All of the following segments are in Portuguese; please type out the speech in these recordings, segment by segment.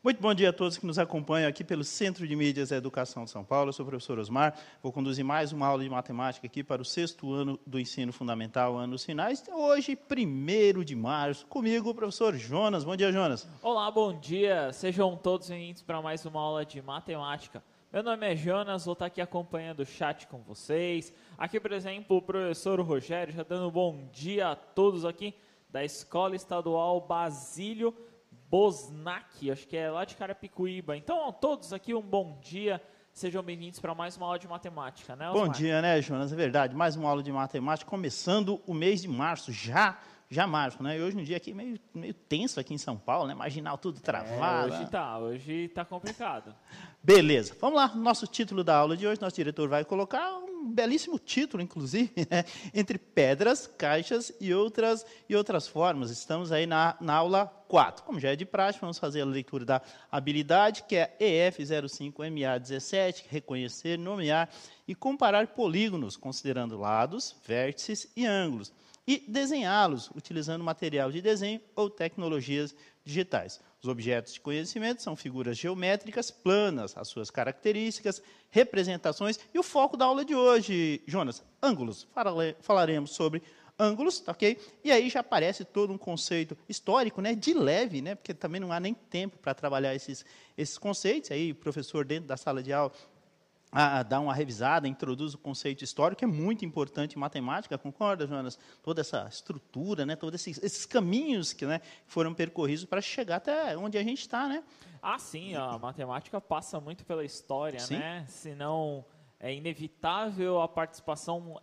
Muito bom dia a todos que nos acompanham aqui pelo Centro de Mídias e Educação de São Paulo. Eu sou o professor Osmar, vou conduzir mais uma aula de matemática aqui para o 6º ano do ensino fundamental, anos finais. Hoje, 1º de março, comigo o professor Jonas. Bom dia, Jonas. Olá, bom dia. Sejam todos bem-vindos para mais uma aula de matemática. Meu nome é Jonas, vou estar aqui acompanhando o chat com vocês. Aqui, por exemplo, o professor Rogério, já dando um bom dia a todos aqui da Escola Estadual Basílio Bosnac, acho que é lá de Carapicuíba. Então, a todos aqui, um bom dia. Sejam bem-vindos para mais uma aula de matemática, né, Osmar? Bom dia, né, Jonas? É verdade, mais uma aula de matemática, começando o mês de março, já março, né? E hoje um dia aqui meio tenso aqui em São Paulo, né? Marginal tudo travado. Hoje tá complicado. Beleza, vamos lá, nosso título da aula de hoje, nosso diretor vai colocar um belíssimo título, inclusive, né? Entre pedras, caixas e outras formas. Estamos aí na aula 4. Como já é de praxe, vamos fazer a leitura da habilidade, que é EF05MA17, reconhecer, nomear e comparar polígonos, considerando lados, vértices e ângulos, e desenhá-los, utilizando material de desenho ou tecnologias digitais. Os objetos de conhecimento são figuras geométricas planas, as suas características, representações e o foco da aula de hoje, Jonas, ângulos. Falaremos sobre ângulos, tá, ok? E aí já aparece todo um conceito histórico, né, de leve, né, porque também não há nem tempo para trabalhar esses conceitos. Aí o professor dentro da sala de aula dá uma revisada, introduz o conceito histórico, que é muito importante em matemática, concorda, Jonas? Toda essa estrutura, né, todos esses caminhos que, né, foram percorridos para chegar até onde a gente está, né? Ah, sim, a matemática passa muito pela história, Sim. né? Senão é inevitável a participação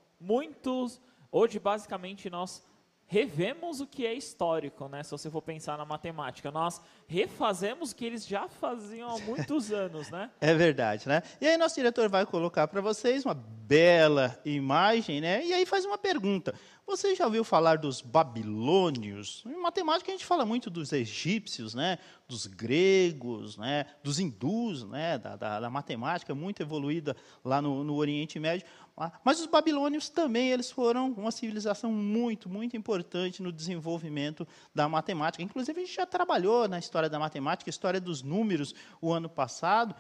hoje basicamente nós revemos o que é histórico, né? Se você for pensar na matemática, nós refazemos o que eles já faziam há muitos anos, né? É verdade, né? E aí nosso diretor vai colocar para vocês uma bela imagem, né? E aí faz uma pergunta. Você já ouviu falar dos babilônios? Em matemática a gente fala muito dos egípcios, né? Dos gregos, né? Dos hindus, né? Da matemática muito evoluída lá no Oriente Médio. Mas os babilônios também eles foram uma civilização muito importante no desenvolvimento da matemática. Inclusive, a gente já trabalhou na história da matemática, história dos números, o ano passado.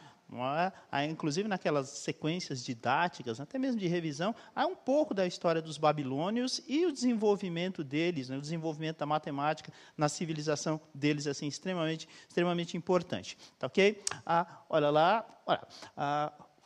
Inclusive, naquelas sequências didáticas, até mesmo de revisão, há um pouco da história dos babilônios e o desenvolvimento deles, né, o desenvolvimento da matemática na civilização deles, assim, extremamente importante. Tá, ok? Olha lá.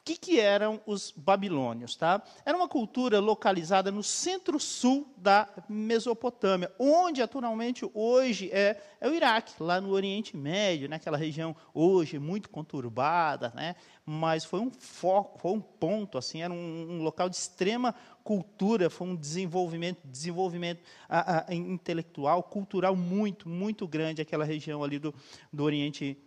O que eram os babilônios? Tá? Era uma cultura localizada no centro-sul da Mesopotâmia, onde atualmente hoje é o Iraque, lá no Oriente Médio, naquela região hoje muito conturbada, né? Mas foi um foco, foi um ponto, assim, era um local de extrema cultura, foi um desenvolvimento intelectual, cultural muito grande, aquela região ali do Oriente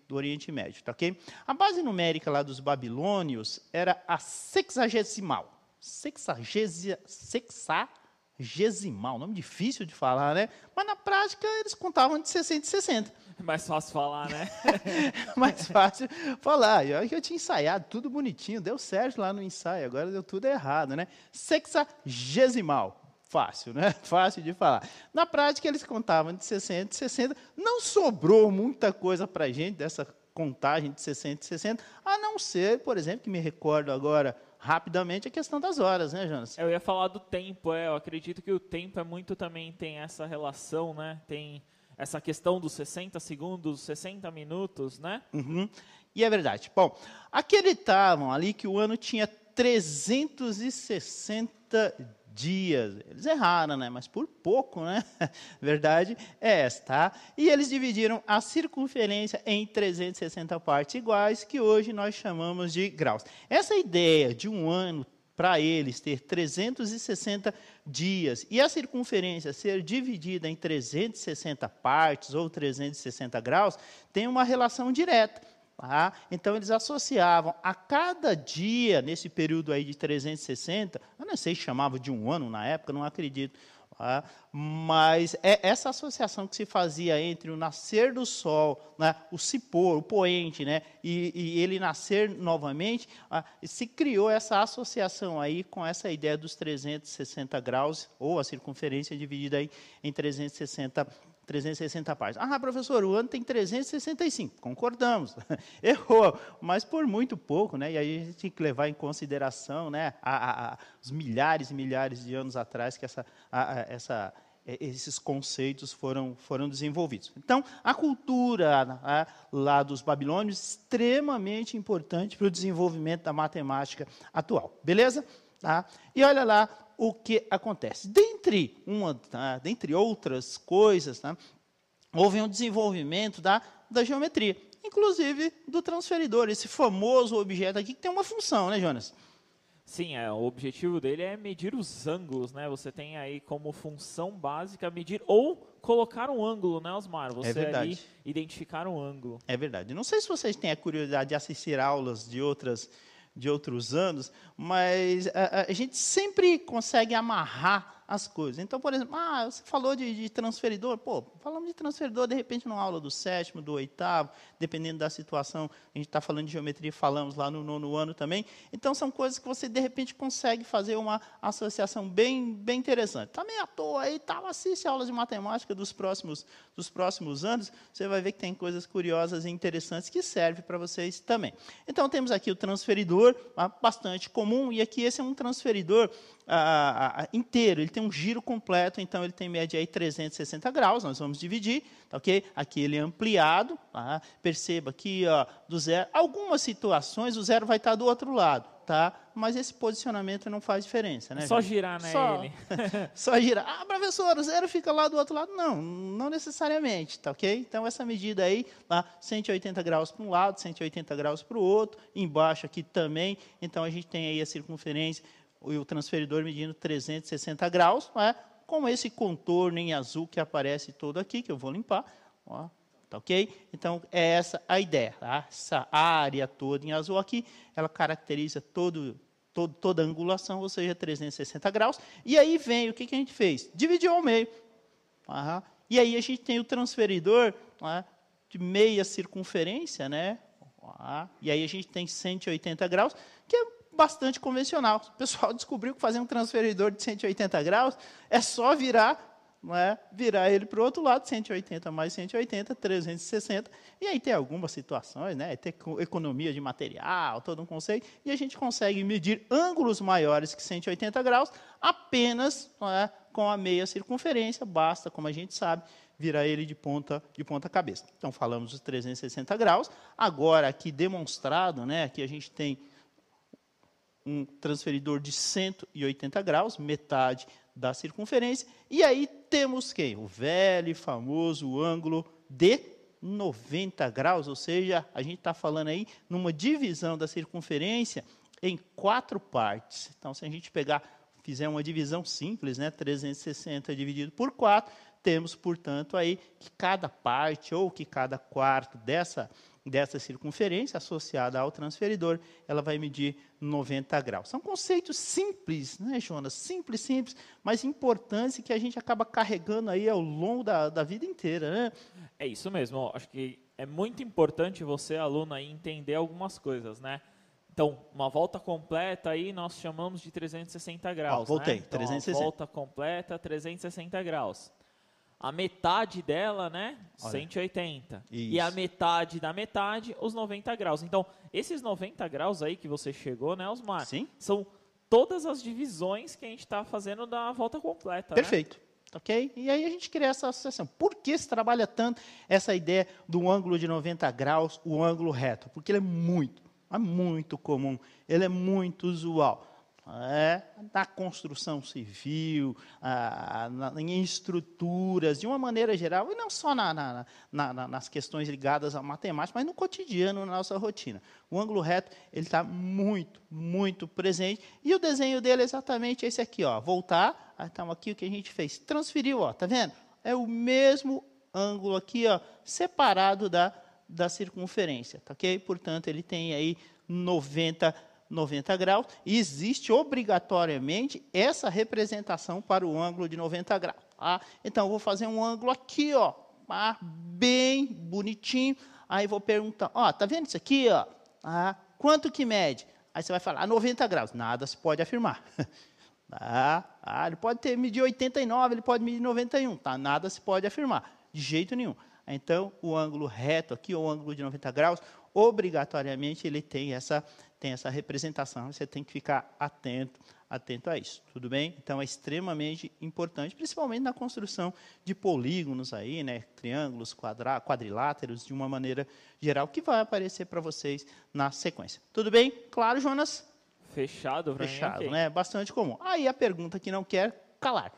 Médio. Tá, okay? A base numérica lá dos babilônios era a sexagesimal. Sexagesimal, nome difícil de falar, né? Mas na prática eles contavam de 60 em 60. Mais fácil falar, né? Mais fácil falar. E olha que eu tinha ensaiado tudo bonitinho, deu certo lá no ensaio, agora deu tudo errado, né? Sexagesimal. Fácil, né? Fácil de falar. Na prática, eles contavam de 60 em 60. Não sobrou muita coisa para a gente dessa contagem de 60 em 60, a não ser, por exemplo, que me recordo agora rapidamente, a questão das horas, né, Jonas? Eu ia falar do tempo, eu acredito que o tempo também tem essa relação, né? Tem essa questão dos 60 segundos, 60 minutos, né? Uhum. E é verdade. Bom, acreditavam ali que o ano tinha 360 dias. Eles erraram, né? Mas por pouco, né? Verdade é essa, tá? E eles dividiram a circunferência em 360 partes iguais, que hoje nós chamamos de graus. Essa ideia de um ano para eles ter 360 dias e a circunferência ser dividida em 360 partes ou 360 graus, tem uma relação direta. Tá? Então, eles associavam a cada dia, nesse período aí de 360, eu não sei se chamava de um ano na época, não acredito, tá? Mas é essa associação que se fazia entre o nascer do sol, né, o se pôr, o poente, né, e ele nascer novamente, se criou essa associação aí com essa ideia dos 360 graus, ou a circunferência dividida aí em 360 360 partes. Ah, professor, o ano tem 365. Concordamos. Errou, mas por muito pouco, né? E aí a gente tem que levar em consideração, né, os milhares e milhares de anos atrás que esses conceitos foram desenvolvidos. Então, a cultura lá dos babilônios é extremamente importante para o desenvolvimento da matemática atual. Beleza? Tá? E olha lá o que acontece. Dentre outras coisas, tá? Houve um desenvolvimento da geometria, inclusive do transferidor, esse famoso objeto aqui que tem uma função, né, Jonas? Sim, o objetivo dele é medir os ângulos, né? Você tem aí como função básica medir ou colocar um ângulo, né, Osmar? Você ali identificar um ângulo. É verdade. Não sei se vocês têm a curiosidade de assistir aulas de outros anos, mas a gente sempre consegue amarrar as coisas. Então, por exemplo, você falou de transferidor. Pô, falamos de transferidor, de repente, numa aula do 7º, do 8º, dependendo da situação, a gente está falando de geometria, falamos lá no 9º ano também. Então, são coisas que você, de repente, consegue fazer uma associação bem interessante. Está meio à toa aí, assiste aulas de matemática dos próximos anos, você vai ver que tem coisas curiosas e interessantes que servem para vocês também. Então, temos aqui o transferidor, bastante comum, e aqui esse é um transferidor inteiro, ele tem um giro completo, então ele tem média aí 360 graus, nós vamos dividir, tá, ok? Aqui ele é ampliado, tá? Perceba aqui, do zero, algumas situações o zero vai estar do outro lado, tá? Mas esse posicionamento não faz diferença, né? Só girar, né, ele? Só girar. Professor, o zero fica lá do outro lado? Não necessariamente, tá, ok? Então, essa medida aí, 180 graus para um lado, 180 graus para o outro, embaixo aqui também, então a gente tem aí a circunferência, o transferidor medindo 360 graus, com esse contorno em azul que aparece todo aqui, que eu vou limpar, tá ok? Então, é essa a ideia, tá? Essa área toda em azul aqui, ela caracteriza toda a angulação, ou seja, 360 graus, e aí vem, o que a gente fez? Dividiu ao meio, e aí a gente tem o transferidor de meia circunferência, né? E aí a gente tem 180 graus, que é bastante convencional. O pessoal descobriu que fazer um transferidor de 180 graus é só virar ele para o outro lado, 180 mais 180, 360, e aí tem algumas situações, né? Tem economia de material, todo um conceito, e a gente consegue medir ângulos maiores que 180 graus apenas com a meia circunferência, basta, como a gente sabe, virar ele de ponta cabeça. Então, falamos dos 360 graus, agora aqui demonstrado, né? Aqui a gente tem um transferidor de 180 graus, metade da circunferência, e aí temos quem? O velho e famoso ângulo de 90 graus, ou seja, a gente está falando aí numa divisão da circunferência em 4 partes. Então, se a gente fizer uma divisão simples, né, 360 dividido por 4, temos, portanto, aí que cada parte ou que cada quarto dessa circunferência associada ao transferidor, ela vai medir 90 graus. São conceitos simples, né, Jonas? Simples, mas importantes e que a gente acaba carregando aí ao longo da vida inteira, né? É isso mesmo. Acho que é muito importante você, aluno, aí, entender algumas coisas, né? Então, uma volta completa aí nós chamamos de 360 graus. Voltei, né? Então, 360. A volta completa, 360 graus. A metade dela, né, 180. Isso. E a metade da metade, os 90 graus. Então, esses 90 graus aí que você chegou, né, Osmar? Sim. São todas as divisões que a gente está fazendo da volta completa. Perfeito. Né? Ok? E aí a gente cria essa associação. Por que se trabalha tanto essa ideia do ângulo de 90 graus, o ângulo reto? Porque ele é muito comum, ele é muito usual. Na construção civil, em estruturas, de uma maneira geral, e não só nas questões ligadas à matemática, mas no cotidiano, na nossa rotina. O ângulo reto ele está muito presente, e o desenho dele é exatamente esse aqui. Voltar, então aqui o que a gente fez, transferiu, tá vendo? É o mesmo ângulo aqui, separado da circunferência, tá ok? Portanto, ele tem aí 90 graus, e existe obrigatoriamente essa representação para o ângulo de 90 graus. Então, eu vou fazer um ângulo aqui, bem bonitinho, aí vou perguntar, tá vendo isso aqui? Quanto que mede? Aí você vai falar, 90 graus. Nada se pode afirmar. Ele pode medir 89, ele pode medir 91, nada se pode afirmar. de jeito nenhum. Então, o ângulo reto aqui, ou o ângulo de 90 graus, obrigatoriamente ele tem essa representação. Você tem que ficar atento a isso, tudo bem? Então, é extremamente importante, principalmente na construção de polígonos aí, né? Triângulos, quadriláteros, de uma maneira geral, que vai aparecer para vocês na sequência. Tudo bem? Claro, Jonas? Fechado, pra Fechado, mim, okay. né? Bastante comum. Aí a pergunta que não quer calar.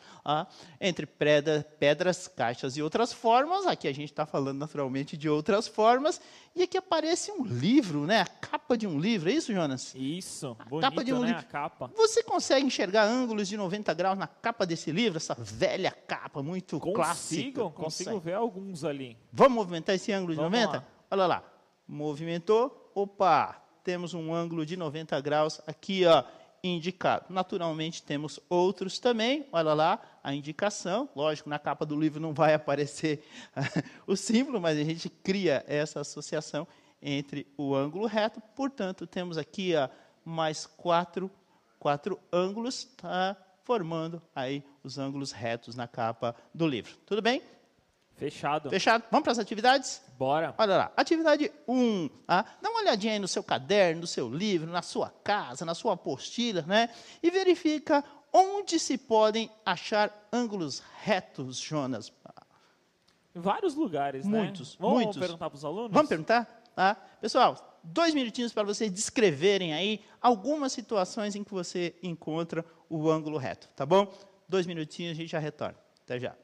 Entre pedras, caixas e outras formas, aqui a gente está falando naturalmente de outras formas, e aqui aparece um livro, né? A capa de um livro, é isso, Jonas? Isso, bonito, capa de um né, livro. a capa. Você consegue enxergar ângulos de 90 graus na capa desse livro, essa velha capa muito clássica? Consigo ver alguns ali. Vamos movimentar esse ângulo de Vamos 90? lá. Olha lá, movimentou, opa, temos um ângulo de 90 graus aqui, ó, indicado. Naturalmente, temos outros também, olha lá, a indicação. Lógico, na capa do livro não vai aparecer o símbolo, mas a gente cria essa associação entre o ângulo reto. Portanto, temos aqui ó, mais quatro ângulos, tá, formando aí os ângulos retos na capa do livro. Tudo bem? Fechado. Fechado? Vamos para as atividades? Bora. Olha lá, atividade 1, tá? Dá uma olhadinha aí no seu caderno, no seu livro, na sua casa, na sua apostila, né? E verifica onde se podem achar ângulos retos, Jonas. Em vários lugares, Muitos, né? Vamos muitos. perguntar para os alunos? Vamos perguntar? Tá? Pessoal, 2 minutinhos para vocês descreverem aí algumas situações em que você encontra o ângulo reto, tá bom? 2 minutinhos, a gente já retorna. Até já.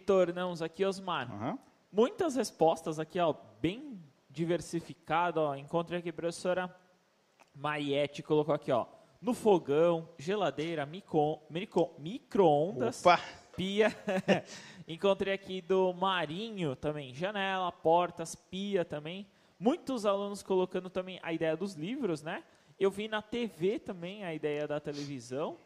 Tornamos aqui, Osmar. Uhum. Muitas respostas aqui, ó, bem diversificado, ó. Encontrei aqui a professora Maiete, colocou aqui, ó, no fogão, geladeira, micro-ondas, pia. Encontrei aqui do Marinho também, janela, portas, pia também. Muitos alunos colocando também a ideia dos livros, né? Eu vi na TV também a ideia da televisão.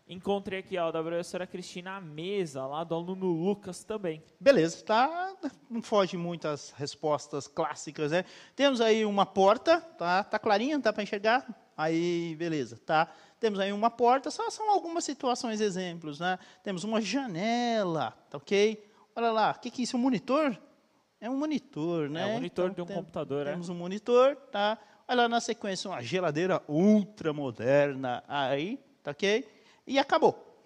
Encontrei aqui, ó, da professora Cristina a mesa, lá do aluno Lucas também. Beleza, tá? Não foge muito as respostas clássicas, né? Temos aí uma porta, tá? Tá clarinha, dá para enxergar? Aí, beleza, tá? Temos aí uma porta, são algumas situações, exemplos, né? Temos uma janela, tá ok? Olha lá, o que é isso? Um monitor? É um monitor, né? É um monitor então, de um computador, temos um monitor, tá? Olha lá na sequência, uma geladeira ultra moderna, aí, tá ok? E acabou.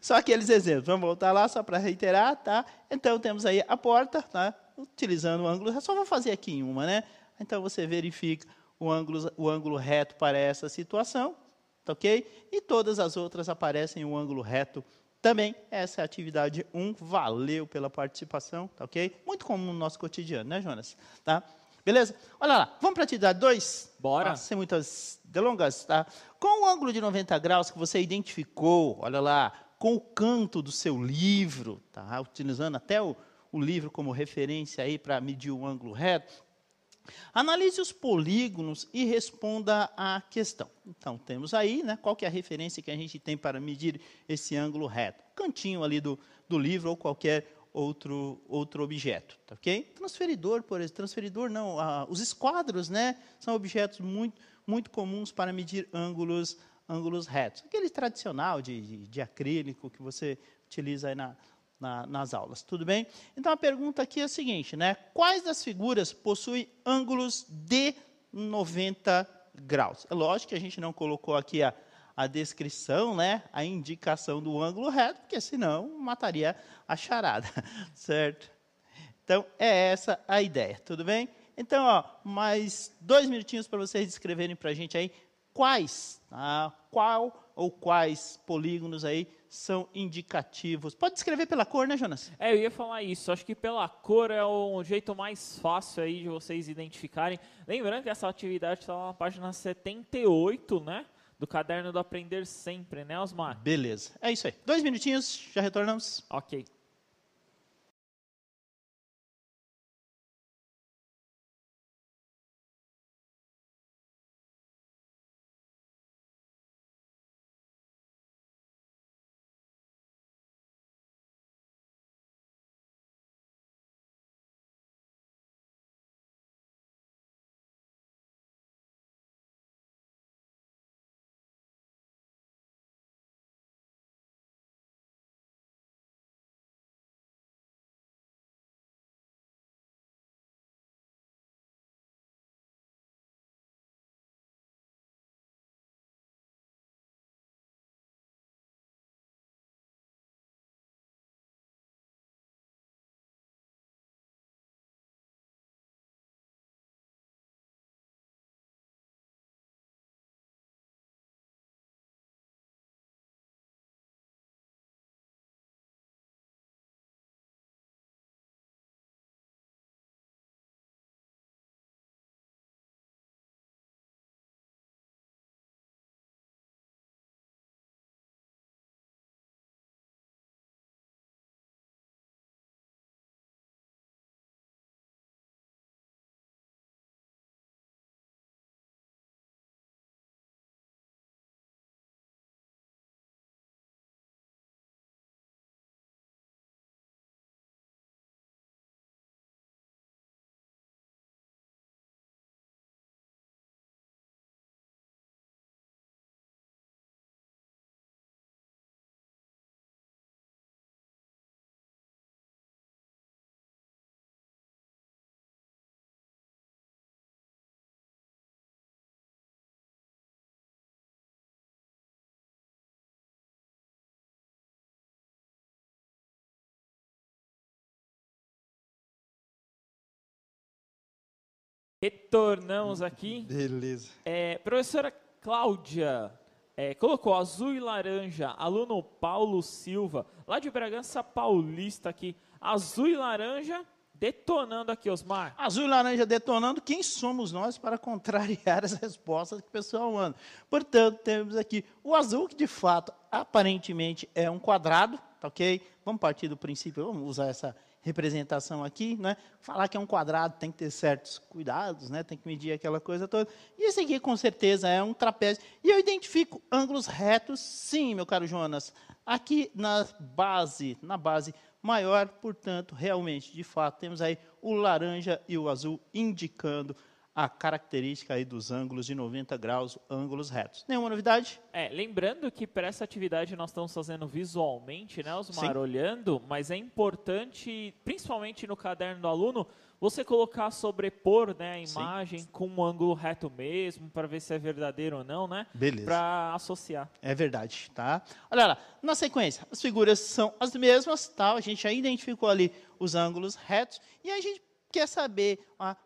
só aqueles exemplos. Vamos voltar lá só para reiterar, tá? Então, temos aí a porta, tá? Utilizando o ângulo. Só vou fazer aqui em uma, né? Então, você verifica o ângulo reto para essa situação, tá ok? E todas as outras aparecem o ângulo reto Também essa é a atividade 1. Valeu pela participação, tá ok? Muito comum no nosso cotidiano, né, Jonas? Tá? Beleza? Olha lá, vamos para a atividade 2? Bora. Tá? Sem muitas delongas, tá? Com o ângulo de 90 graus que você identificou, olha lá, com o canto do seu livro, tá? Utilizando até o livro como referência aí para medir o ângulo reto, analise os polígonos e responda à questão. Então, temos aí, né, qual que é a referência que a gente tem para medir esse ângulo reto? Cantinho ali do livro ou qualquer outro objeto, tá ok? Transferidor, por exemplo, transferidor não, os esquadros, né, são objetos muito comuns para medir ângulos retos. Aquele tradicional de acrílico que você utiliza aí nas aulas, tudo bem? Então, a pergunta aqui é a seguinte, né? Quais das figuras possuem ângulos de 90 graus? É lógico que a gente não colocou aqui a descrição, né? A indicação do ângulo reto, porque senão mataria a charada, certo? Então, é essa a ideia, tudo bem? Então, ó, mais 2 minutinhos para vocês descreverem para a gente aí quais, qual ou quais polígonos aí são indicativos. Pode descrever pela cor, né, Jonas? Eu ia falar isso. Acho que pela cor é um jeito mais fácil aí de vocês identificarem. Lembrando que essa atividade está na página 78, né? Do caderno do Aprender Sempre, né, Osmar? Beleza. É isso aí. 2 minutinhos, já retornamos. Ok. Retornamos aqui. Beleza. Professora Cláudia colocou azul e laranja. Aluno Paulo Silva, lá de Bragança Paulista aqui. Azul e laranja detonando aqui, Osmar. Azul e laranja detonando. Quem somos nós para contrariar as respostas que o pessoal manda? Portanto, temos aqui o azul, que de fato, aparentemente, é um quadrado, tá ok? Vamos partir do princípio, vamos usar essa representação aqui, né? Falar que é um quadrado tem que ter certos cuidados, né? Tem que medir aquela coisa toda. E esse aqui, com certeza, é um trapézio. E eu identifico ângulos retos, sim, meu caro Jonas. Aqui na base maior, portanto, realmente, de fato, temos aí o laranja e o azul indicando a característica aí dos ângulos de 90 graus, ângulos retos. Nenhuma novidade? Lembrando que para essa atividade nós estamos fazendo visualmente, né, Osmar, Sim. olhando, mas é importante, principalmente no caderno do aluno, você colocar, sobrepor, né, a imagem com um ângulo reto mesmo, para ver se é verdadeiro ou não, né? Beleza. Para associar. É verdade, tá? Olha lá, na sequência, as figuras são as mesmas, tá? A gente já identificou ali os ângulos retos, e a gente quer saber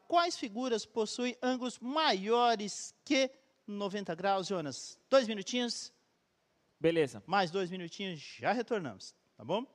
quais figuras possuem ângulos maiores que 90 graus, Jonas? 2 minutinhos. Beleza. Mais 2 minutinhos, já retornamos, tá bom?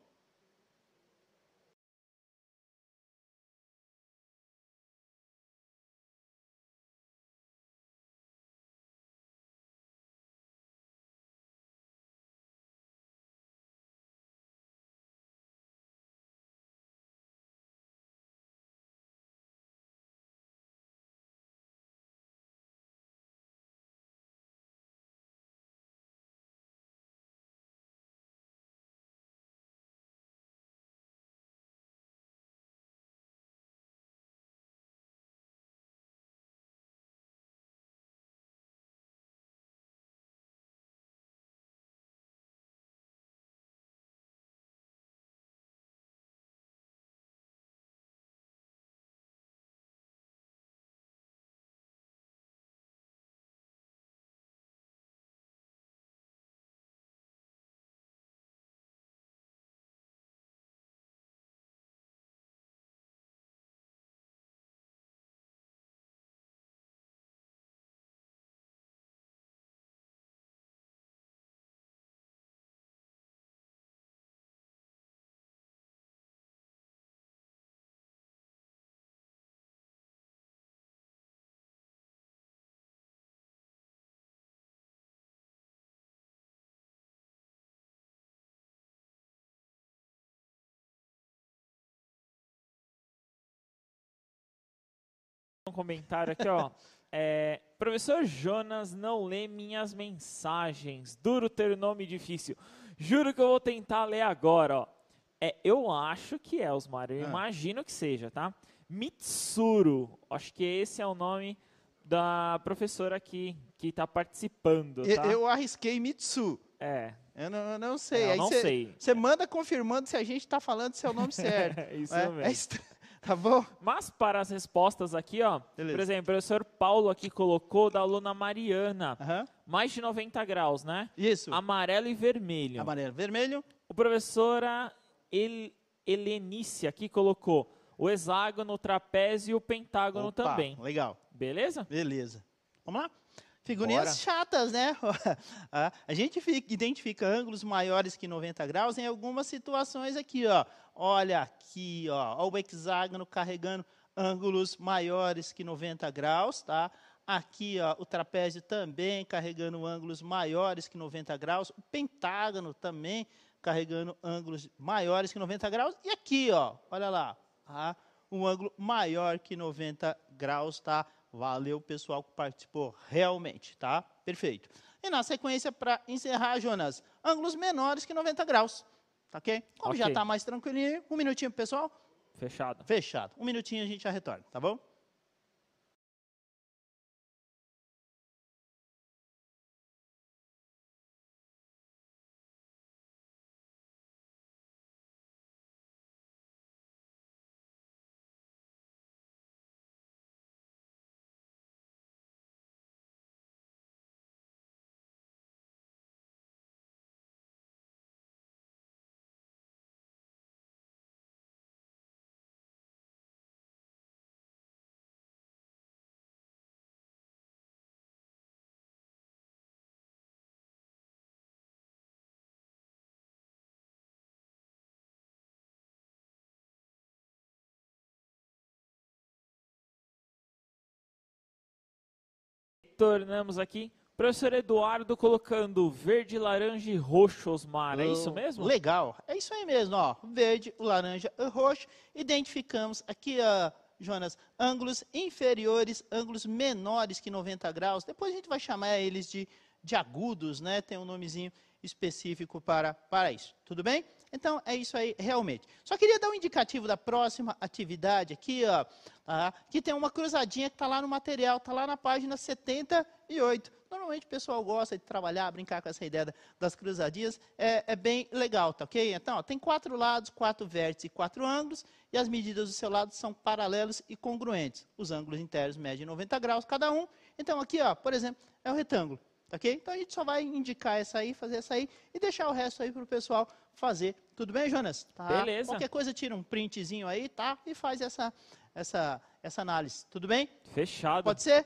Um comentário aqui, ó. Professor Jonas não lê minhas mensagens. Duro ter nome difícil. Juro que eu vou tentar ler agora, ó. Eu acho que é, Osmar. Eu imagino que seja, tá? Mitsuru. Acho que esse é o nome da professora aqui que está participando, tá? Eu arrisquei Mitsu. Eu não sei. Eu não sei. Você manda confirmando se a gente está falando se é o nome certo. Isso mesmo. Tá bom? Mas para as respostas aqui, ó, Beleza. por exemplo, o professor Paulo aqui colocou da aluna Mariana, Aham. mais de 90 graus, né? Isso. Amarelo e vermelho. Amarelo, vermelho. O professora Helenice aqui colocou o hexágono, o trapézio e o pentágono Opa, também. legal. Beleza? Beleza. Vamos lá? Figurinhas Bora. chatas, né? A gente identifica ângulos maiores que 90 graus em algumas situações aqui, ó. Olha aqui, ó, o hexágono carregando ângulos maiores que 90 graus, tá? Aqui, ó, o trapézio também carregando ângulos maiores que 90 graus. O pentágono também carregando ângulos maiores que 90 graus. E aqui, ó, olha lá, tá? Um ângulo maior que 90 graus, tá? Valeu, pessoal, que participou realmente, tá? Perfeito. E na sequência, para encerrar, Jonas, ângulos menores que 90 graus, tá ok? Como já está mais tranquilinho, um minutinho, pessoal. Fechado. Fechado. Um minutinho a gente já retorna, tá bom? Tornamos aqui. Professor Eduardo colocando verde, laranja e roxo, Osmar. É isso mesmo? Legal. É isso aí mesmo, ó. Verde, laranja e roxo. Identificamos aqui, Jonas, ângulos inferiores, ângulos menores que 90 graus. Depois a gente vai chamar eles de agudos, né? Tem um nomezinho específico para isso. Tudo bem? Então, é isso aí, realmente. Só queria dar um indicativo da próxima atividade aqui, ó. Tá? Que tem uma cruzadinha que está lá no material, está lá na página 78. Normalmente o pessoal gosta de trabalhar, brincar com essa ideia das cruzadinhas. É bem legal, tá ok? Então, ó, tem 4 lados, 4 vértices e 4 ângulos. E as medidas do seu lado são paralelos e congruentes. Os ângulos internos medem 90 graus cada um. Então, aqui, ó, por exemplo, é o retângulo. Ok? Então a gente só vai indicar essa aí, fazer essa aí e deixar o resto aí para o pessoal fazer. Tudo bem, Jonas? Tá? Beleza. Qualquer coisa tira um printzinho aí, tá? E faz essa análise. Tudo bem? Fechado. Pode ser?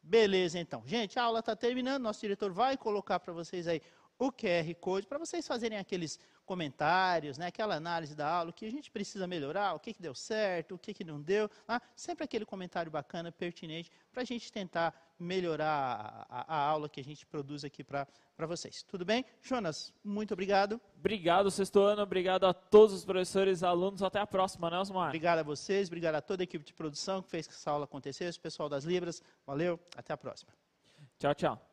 Beleza, então. Gente, a aula está terminando. Nosso diretor vai colocar para vocês aí o QR Code, para vocês fazerem aqueles comentários, né, aquela análise da aula, o que a gente precisa melhorar, o que deu certo, o que não deu. Sempre aquele comentário bacana, pertinente, para a gente tentar melhorar a aula que a gente produz aqui para vocês. Tudo bem? Jonas, muito obrigado. Obrigado, sexto ano. Obrigado a todos os professores e alunos. Até a próxima, né, Osmar? Obrigado a vocês, obrigado a toda a equipe de produção que fez que essa aula acontecesse, o pessoal das Libras. Valeu, até a próxima. Tchau, tchau.